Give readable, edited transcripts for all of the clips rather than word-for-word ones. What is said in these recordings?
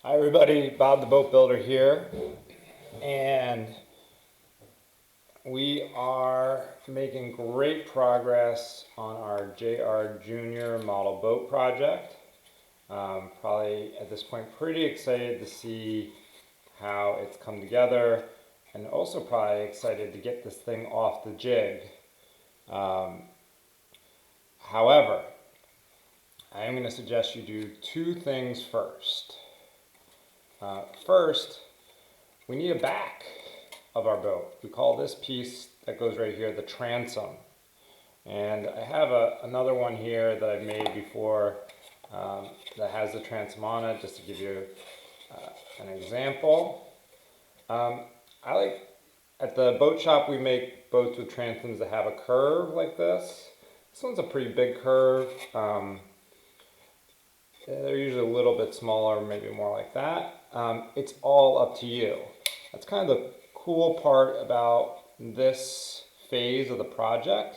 Hi everybody, Bob the Boat Builder here, and we are making great progress on our JRJr model boat project. Probably at this point pretty excited to see how it's come together, and also probably excited to get this thing off the jig. However, I am going to suggest you do two things first. First, we need a back of our boat. We call this piece that goes right here the transom. And I have another one here that I've made before that has the transom on it, just to give you an example. At the boat shop, we make boats with transoms that have a curve like this. This one's a pretty big curve. They're usually a little bit smaller, maybe more like that. It's all up to you. That's kind of the cool part about this phase of the project,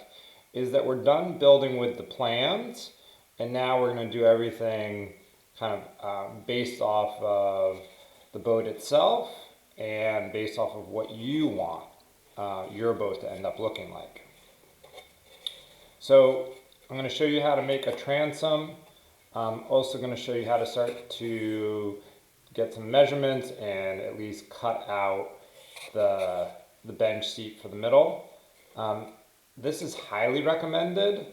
is that we're done building with the plans, and now we're going to do everything kind of based off of the boat itself and based off of what you want your boat to end up looking like. So I'm going to show you how to make a transom. I'm also going to show you how to start to get some measurements and at least cut out the bench seat for the middle. This is highly recommended.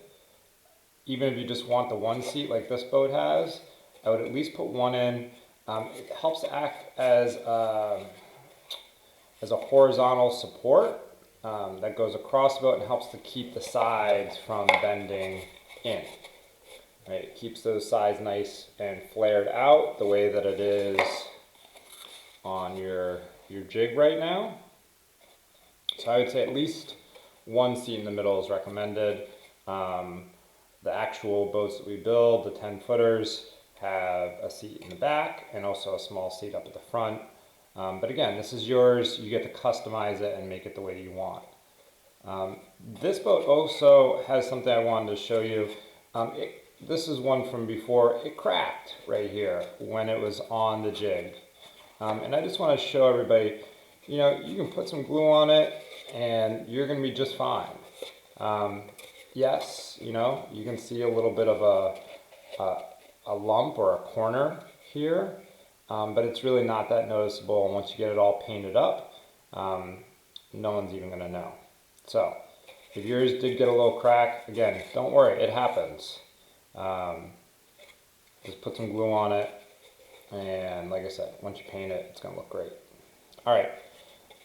Even if you just want the one seat like this boat has, I would at least put one in. It helps act as a horizontal support that goes across the boat and helps to keep the sides from bending in. Right, it keeps those sides nice and flared out the way that it is on your jig right now. So I would say at least one seat in the middle is recommended. The actual boats that we build, the 10-footers, have a seat in the back and also a small seat up at the front. But again, this is yours. You get to customize it and make it the way you want. This boat also has something I wanted to show you. This is one from before. It cracked right here when it was on the jig. And I just want to show everybody, you know, you can put some glue on it and you're going to be just fine. Yes, you know, you can see a little bit of a lump or a corner here, but it's really not that noticeable. And once you get it all painted up, no one's even going to know. So if yours did get a little crack, again, don't worry, it happens. Just put some glue on it, and like I said, once you paint it, it's going to look great. All right,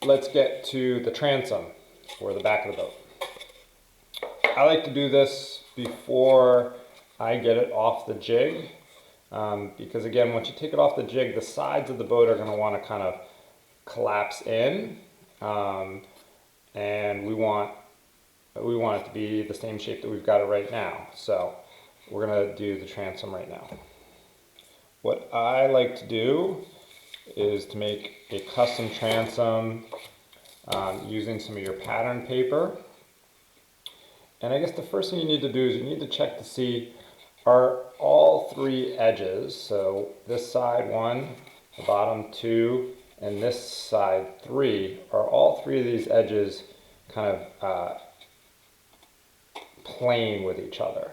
let's get to the transom, or the back of the boat. I like to do this before I get it off the jig, because again, once you take it off the jig, the sides of the boat are going to want to kind of collapse in, and we want it to be the same shape that we've got it right now. So we're going to do the transom right now. What I like to do is to make a custom transom using some of your pattern paper. And I guess the first thing you need to do is you need to check to see, are all three edges, so this side 1, the bottom 2, and this side 3, are all three of these edges kind of plane with each other?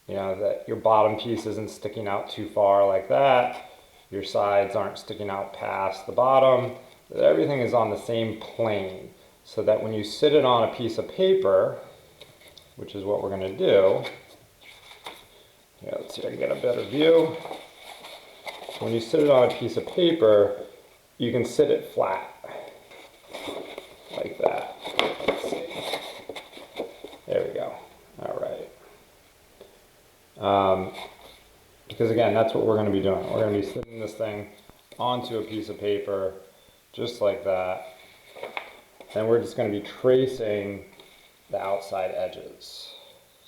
You know, that your bottom piece isn't sticking out too far like that, your sides aren't sticking out past the bottom, that everything is on the same plane, so that when you sit it on a piece of paper, which is what we're going to do, yeah, let's see if I can get a better view. When you sit it on a piece of paper, you can sit it flat, like that. Let's see. There we go. All right. Because again, that's what we're going to be doing. We're going to be sitting this thing onto a piece of paper, just like that. And we're just going to be tracing the outside edges.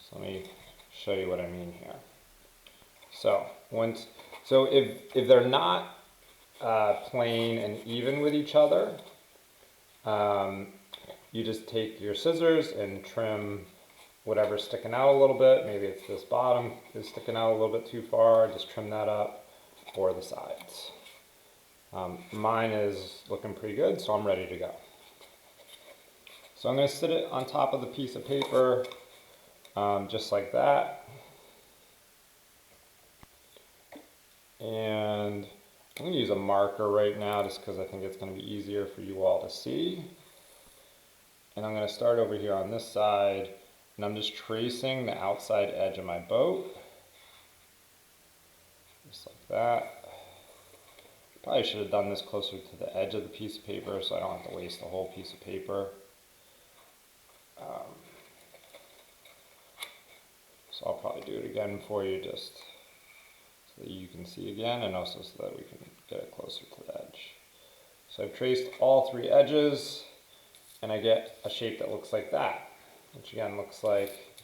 So let me show you what I mean here. So if they're not plane and even with each other, you just take your scissors and trim whatever's sticking out a little bit. Maybe it's this bottom is sticking out a little bit too far, just trim that up, or the sides. Mine is looking pretty good, so I'm ready to go. So I'm going to sit it on top of the piece of paper, just like that. And I'm going to use a marker right now just because I think it's going to be easier for you all to see. And I'm going to start over here on this side, and I'm just tracing the outside edge of my boat. Just like that. Probably should have done this closer to the edge of the piece of paper so I don't have to waste the whole piece of paper. So I'll probably do it again for you just so that you can see again, and also so that we can get it closer to the edge. So I've traced all 3 edges, and I get a shape that looks like that, which again looks like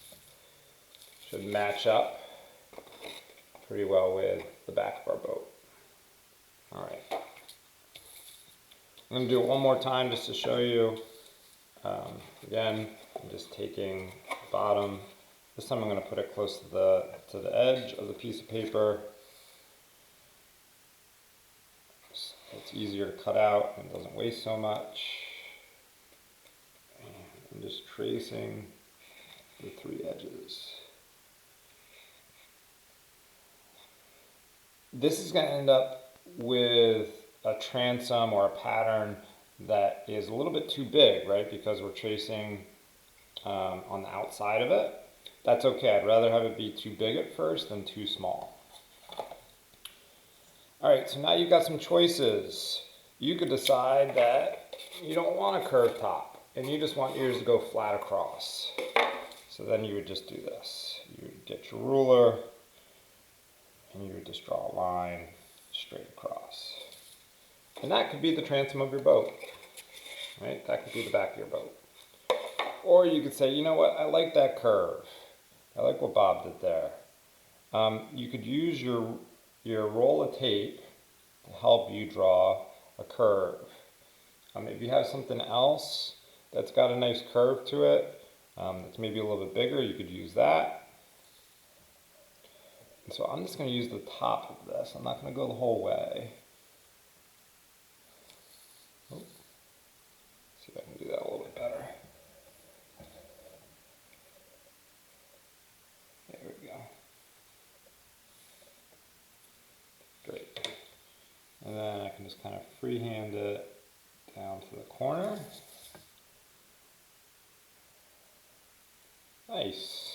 should match up pretty well with the back of our boat. All right. I'm going to do it one more time just to show you. Again, I'm just taking the bottom. This time I'm going to put it close to the edge of the piece of paper. So it's easier to cut out and doesn't waste so much. And I'm just tracing the 3 edges. This is going to end up with a transom or a pattern that is a little bit too big, right? Because we're tracing on the outside of it. That's okay. I'd rather have it be too big at first than too small. All right, so now you've got some choices. You could decide that you don't want a curved top and you just want yours to go flat across. So then you would just do this. You would get your ruler and you would just draw a line straight across. And that could be the transom of your boat, right? That could be the back of your boat. Or you could say, you know what, I like that curve. I like what Bob did there. You could use your roll of tape to help you draw a curve. If you have something else that's got a nice curve to it, that's maybe a little bit bigger, you could use that. And so I'm just going to use the top of this. I'm not going to go the whole way. Oh. See if I can do that a little bit better. There we go. Great. And then I can just kind of freehand it down to the corner. Nice.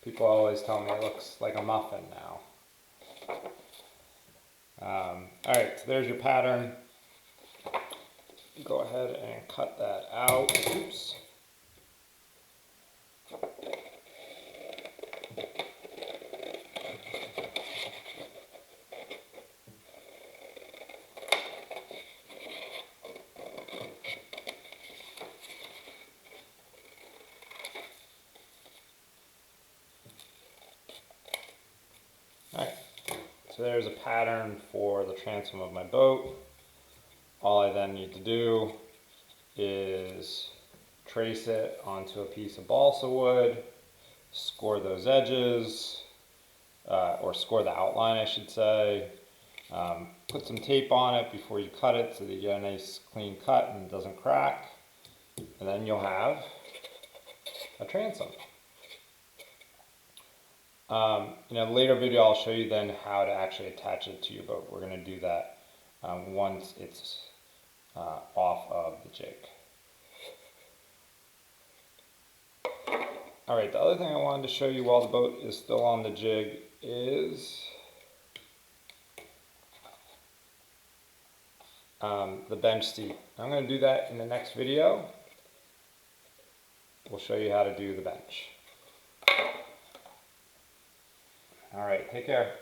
People always tell me it looks like a muffin now. Alright, so there's your pattern. Go ahead and cut that out. Oops. Alright, so there's a pattern for the transom of my boat. All I then need to do is trace it onto a piece of balsa wood, score those edges, or score the outline I should say, put some tape on it before you cut it so that you get a nice clean cut and it doesn't crack, and then you'll have a transom. In a later video I'll show you then how to actually attach it to your boat. We're going to do that once it's off of the jig. Alright, the other thing I wanted to show you while the boat is still on the jig is the bench seat. I'm going to do that in the next video. We'll show you how to do the bench. Alright, take care.